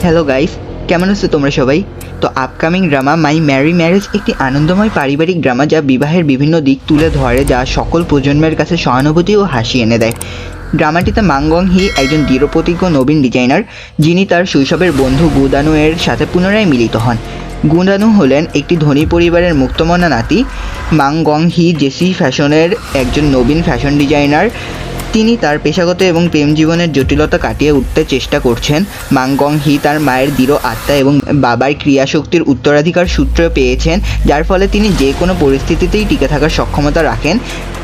Hello guys, কেমন আছো তোমরা সবাই? তো আপকামিং ড্রামা মাই ম্যারি ম্যারেজ একটি আনন্দময় পারিবারিক ড্রামা যা বিবাহের বিভিন্ন দিক তুলে ধরে, যা সকল প্রজন্মের কাছে সহানুভূতি ও হাসি এনে দেয়। ড্রামাটিতে মাং গং হি একজন দৃঢ়প্রতিজ্ঞ নবীন ডিজাইনার, যিনি তার শৈশবের বন্ধু গুদানু এর সাথে পুনরায় মিলিত হন। গুদানু হলেন একটি ধনী পরিবারের মুক্তমনা নাতি। মাং গং হি জেসি ফ্যাশনের একজন নবীন ফ্যাশন ডিজাইনার। তিনি তার পেশাগত এবং প্রেম জীবনের জটিলতা কাটিয়ে উঠতে চেষ্টা করছেন। মাং গং হি তার মায়ের দৃঢ় আত্মা এবং বাবার ক্রিয়াশক্তির উত্তরাধিকার সূত্র পেয়েছেন, যার ফলে তিনি যে কোনো পরিস্থিতিতেই টিকে থাকার সক্ষমতা রাখেন।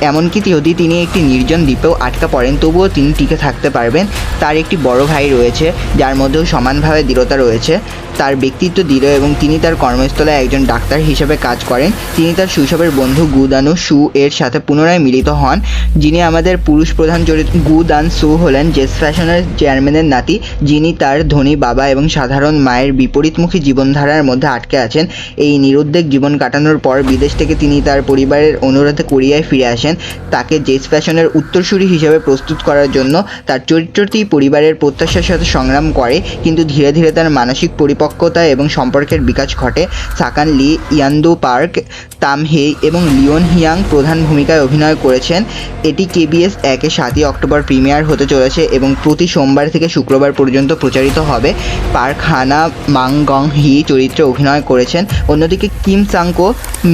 এমনকি যদি তিনি একটি নির্জন দ্বীপেও আটকা পড়েন, তবুও তিনি টিকে থাকতে পারবেন। তার একটি বড় ভাই রয়েছে, যার মধ্যেও সমানভাবে দৃঢ়তা রয়েছে। তার ব্যক্তিত্ব দৃঢ় এবং তিনি তার কর্মস্থলে একজন ডাক্তার হিসেবে কাজ করেন। তিনি তার শৈশবের বন্ধু গুদানু সু এর সাথে পুনরায় মিলিত হন, যিনি আমাদের পুরুষ প্রধান চরিত্র। গুদান সু হলেন জেস ফ্যাশনের চেয়ারম্যানের নাতি, যিনি তার ধনী বাবা এবং সাধারণ মায়ের বিপরীতমুখী জীবনধারার মধ্যে আটকে আছেন। এই নিরুদ্বেগ জীবন কাটানোর পর বিদেশ থেকে তিনি তার পরিবারের অনুরোধে কোরিয়ায় ফিরে আসেন। তাকে জেস ফ্যাশনের উত্তরসূরি হিসেবে প্রস্তুত করার জন্য তার চরিত্রটি পরিবারের প্রত্যাশার সাথে সংগ্রাম করে, কিন্তু ধীরে ধীরে তার মানসিক পরিপক্কতা এবং সম্পর্কের বিকাশ ঘটে। সাকান লি, ইয়ান্দু পার্ক, তাম হেই এবং লিওন হিয়াং প্রধান ভূমিকায় অভিনয় করেছেন। এটি KBS 1-এ 7ই অক্টোবর প্রিমিয়ার হতে চলেছে এবং প্রতি সোমবার থেকে শুক্রবার পর্যন্ত প্রচারিত হবে। পার্ক হানা মাং গং হি চরিত্রে অভিনয় করেছেন। অন্যদিকে কিম সাংকো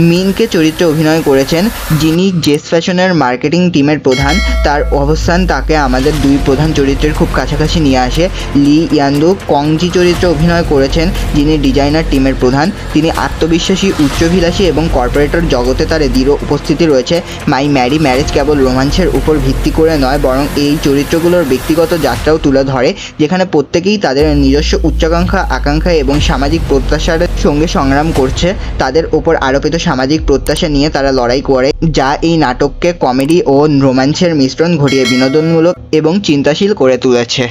মিনকে চরিত্রে অভিনয় করেছেন, যিনি জেস ফ্যাশনের মার্কেটিং টিমের প্রধান। তার অবস্থান তাকে আমাদের দুই প্রধান চরিত্রের খুব কাছাকাছি নিয়ে আসে। লি ইয়ান্দু কংজি চরিত্রে অভিনয় করেছেন, যিনি ডিজাইনার টিমের প্রধান। তিনি আত্মবিশ্বাসী, উচ্চাভিলাষী এবং কর্পোরেটর জগতে তার দৃঢ় উপস্থিতি রয়েছে। মাই ম্যারি ম্যারেজ কেবল রোমাঞ্চের উপর ভিত্তি করে নয়, বরং এই চরিত্রগুলোর ব্যক্তিগত যাত্রাও তুলে ধরে, যেখানে প্রত্যেকেই তাদের নিজস্ব উচ্চাকাঙ্ক্ষা, আকাঙ্ক্ষা এবং সামাজিক প্রত্যাশার সঙ্গে সংগ্রাম করছে। তাদের ওপর আরোপিত সামাজিক প্রত্যাশা নিয়ে তারা লড়াই করে, যা এই নাটককে কমেডি ও রোমাঞ্চের মিশ্রণ ঘটিয়ে বিনোদনমূলক এবং চিন্তাশীল করে তুলেছে।